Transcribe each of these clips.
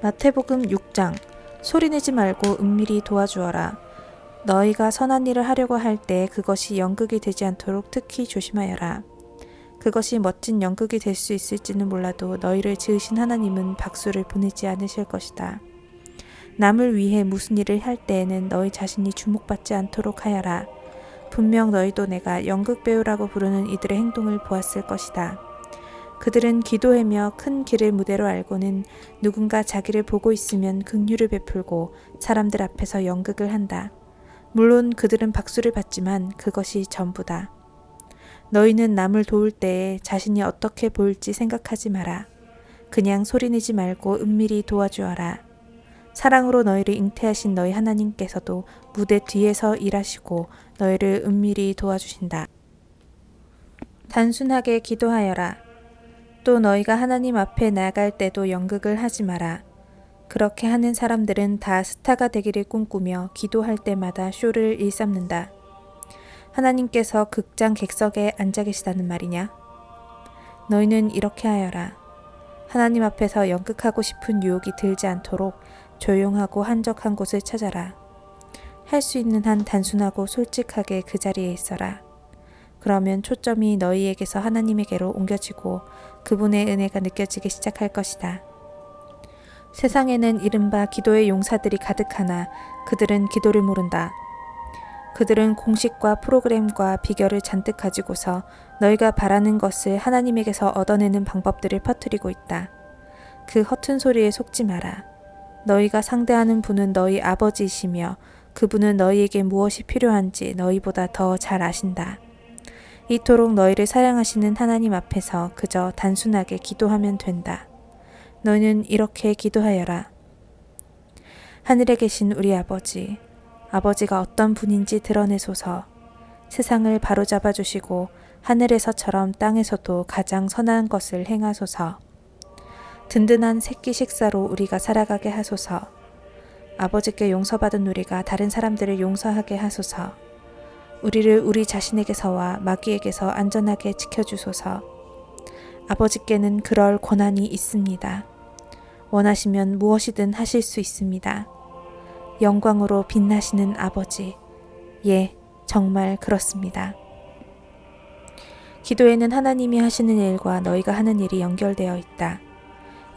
마태복음 6장 소리내지 말고 은밀히 도와주어라. 너희가 선한 일을 하려고 할 때 그것이 연극이 되지 않도록 특히 조심하여라. 그것이 멋진 연극이 될 수 있을지는 몰라도 너희를 지으신 하나님은 박수를 보내지 않으실 것이다. 남을 위해 무슨 일을 할 때에는 너희 자신이 주목받지 않도록 하여라. 분명 너희도 내가 연극 배우라고 부르는 이들의 행동을 보았을 것이다. 그들은 기도하며 큰 길을 무대로 알고는 누군가 자기를 보고 있으면 긍휼을 베풀고 사람들 앞에서 연극을 한다. 물론 그들은 박수를 받지만 그것이 전부다. 너희는 남을 도울 때에 자신이 어떻게 보일지 생각하지 마라. 그냥 소리내지 말고 은밀히 도와주어라. 사랑으로 너희를 잉태하신 너희 하나님께서도 무대 뒤에서 일하시고 너희를 은밀히 도와주신다. 단순하게 기도하여라. 또 너희가 하나님 앞에 나아갈 때도 연극을 하지 마라. 그렇게 하는 사람들은 다 스타가 되기를 꿈꾸며 기도할 때마다 쇼를 일삼는다. 하나님께서 극장 객석에 앉아 계시다는 말이냐? 너희는 이렇게 하여라. 하나님 앞에서 연극하고 싶은 유혹이 들지 않도록 조용하고 한적한 곳을 찾아라. 할 수 있는 한 단순하고 솔직하게 그 자리에 있어라. 그러면 초점이 너희에게서 하나님에게로 옮겨지고 그분의 은혜가 느껴지기 시작할 것이다. 세상에는 이른바 기도의 용사들이 가득하나 그들은 기도를 모른다. 그들은 공식과 프로그램과 비결을 잔뜩 가지고서 너희가 바라는 것을 하나님에게서 얻어내는 방법들을 퍼뜨리고 있다. 그 허튼 소리에 속지 마라. 너희가 상대하는 분은 너희 아버지이시며 그분은 너희에게 무엇이 필요한지 너희보다 더 잘 아신다. 이토록 너희를 사랑하시는 하나님 앞에서 그저 단순하게 기도하면 된다. 너희는 이렇게 기도하여라. 하늘에 계신 우리 아버지, 아버지가 어떤 분인지 드러내소서. 세상을 바로잡아 주시고 하늘에서처럼 땅에서도 가장 선한 것을 행하소서. 든든한 새끼 식사로 우리가 살아가게 하소서. 아버지께 용서받은 우리가 다른 사람들을 용서하게 하소서. 우리를 우리 자신에게서와 마귀에게서 안전하게 지켜주소서. 아버지께는 그럴 권한이 있습니다. 원하시면 무엇이든 하실 수 있습니다. 영광으로 빛나시는 아버지. 예, 정말 그렇습니다. 기도에는 하나님이 하시는 일과 너희가 하는 일이 연결되어 있다.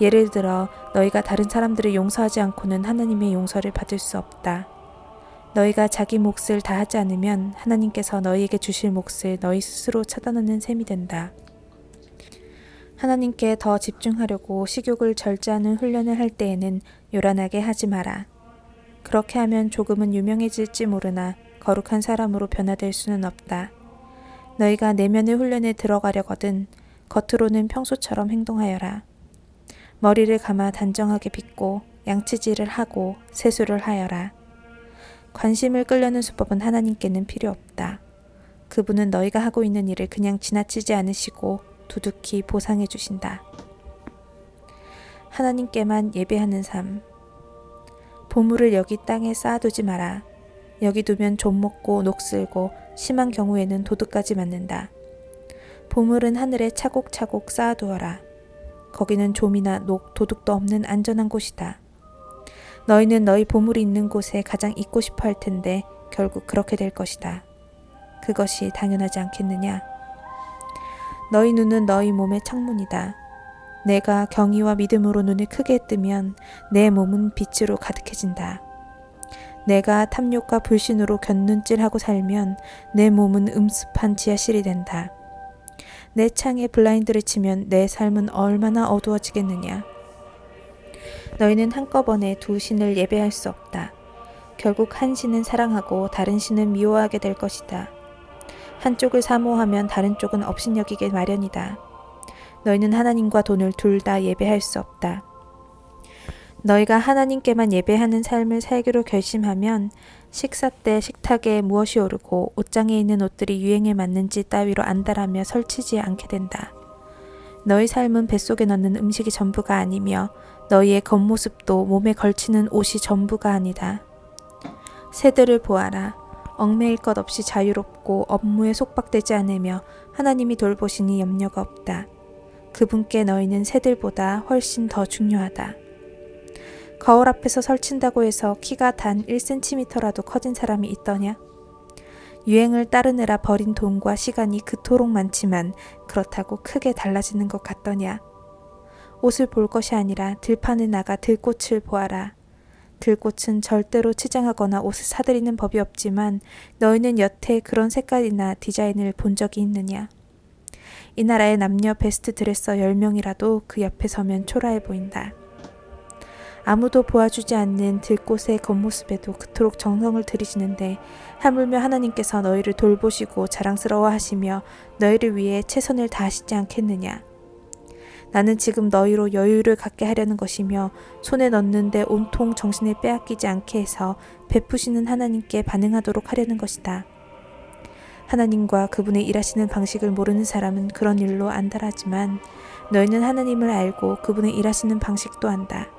예를 들어 너희가 다른 사람들을 용서하지 않고는 하나님의 용서를 받을 수 없다. 너희가 자기 몫을 다하지 않으면 하나님께서 너희에게 주실 몫을 너희 스스로 차단하는 셈이 된다. 하나님께 더 집중하려고 식욕을 절제하는 훈련을 할 때에는 요란하게 하지 마라. 그렇게 하면 조금은 유명해질지 모르나 거룩한 사람으로 변화될 수는 없다. 너희가 내면의 훈련에 들어가려거든 겉으로는 평소처럼 행동하여라. 머리를 감아 단정하게 빗고 양치질을 하고 세수를 하여라. 관심을 끌려는 수법은 하나님께는 필요 없다. 그분은 너희가 하고 있는 일을 그냥 지나치지 않으시고 두둑히 보상해 주신다. 하나님께만 예배하는 삶. 보물을 여기 땅에 쌓아두지 마라. 여기 두면 좀 먹고 녹슬고 심한 경우에는 도둑까지 맞는다. 보물은 하늘에 차곡차곡 쌓아두어라. 거기는 좀이나 녹, 도둑도 없는 안전한 곳이다. 너희는 너희 보물이 있는 곳에 가장 있고 싶어 할 텐데 결국 그렇게 될 것이다. 그것이 당연하지 않겠느냐? 너희 눈은 너희 몸의 창문이다. 내가 경의와 믿음으로 눈을 크게 뜨면 내 몸은 빛으로 가득해진다. 내가 탐욕과 불신으로 곁눈질하고 살면 내 몸은 음습한 지하실이 된다. 내 창에 블라인드를 치면 내 삶은 얼마나 어두워지겠느냐. 너희는 한꺼번에 두 신을 예배할 수 없다. 결국 한 신은 사랑하고 다른 신은 미워하게 될 것이다. 한쪽을 사모하면 다른 쪽은 업신여기게 마련이다. 너희는 하나님과 돈을 둘 다 예배할 수 없다. 너희가 하나님께만 예배하는 삶을 살기로 결심하면 식사 때 식탁에 무엇이 오르고 옷장에 있는 옷들이 유행에 맞는지 따위로 안달하며 설치지 않게 된다. 너희 삶은 뱃속에 넣는 음식이 전부가 아니며 너희의 겉모습도 몸에 걸치는 옷이 전부가 아니다. 새들을 보아라. 얽매일 것 없이 자유롭고 업무에 속박되지 않으며 하나님이 돌보시니 염려가 없다. 그분께 너희는 새들보다 훨씬 더 중요하다. 거울 앞에서 설친다고 해서 키가 단 1cm라도 커진 사람이 있더냐? 유행을 따르느라 버린 돈과 시간이 그토록 많지만 그렇다고 크게 달라지는 것 같더냐? 옷을 볼 것이 아니라 들판에 나가 들꽃을 보아라. 들꽃은 절대로 치장하거나 옷을 사들이는 법이 없지만 너희는 여태 그런 색깔이나 디자인을 본 적이 있느냐? 이 나라의 남녀 베스트 드레서 10명이라도 그 옆에 서면 초라해 보인다. 아무도 보아주지 않는 들꽃의 겉모습에도 그토록 정성을 들이시는데 하물며 하나님께서 너희를 돌보시고 자랑스러워 하시며 너희를 위해 최선을 다하시지 않겠느냐? 나는 지금 너희로 여유를 갖게 하려는 것이며 손에 넣는데 온통 정신을 빼앗기지 않게 해서 베푸시는 하나님께 반응하도록 하려는 것이다. 하나님과 그분의 일하시는 방식을 모르는 사람은 그런 일로 안달하지만 너희는 하나님을 알고 그분의 일하시는 방식도 안다.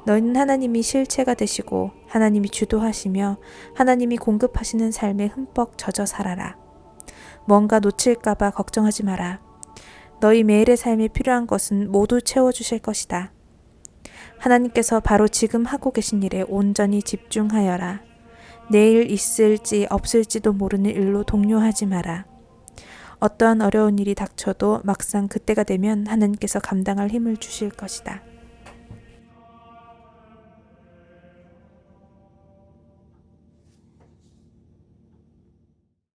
너희는 하나님이 실체가 되시고 하나님이 주도하시며 하나님이 공급하시는 삶에 흠뻑 젖어 살아라. 뭔가 놓칠까봐 걱정하지 마라. 너희 매일의 삶에 필요한 것은 모두 채워주실 것이다. 하나님께서 바로 지금 하고 계신 일에 온전히 집중하여라. 내일 있을지 없을지도 모르는 일로 동요하지 마라. 어떠한 어려운 일이 닥쳐도 막상 그때가 되면 하나님께서 감당할 힘을 주실 것이다.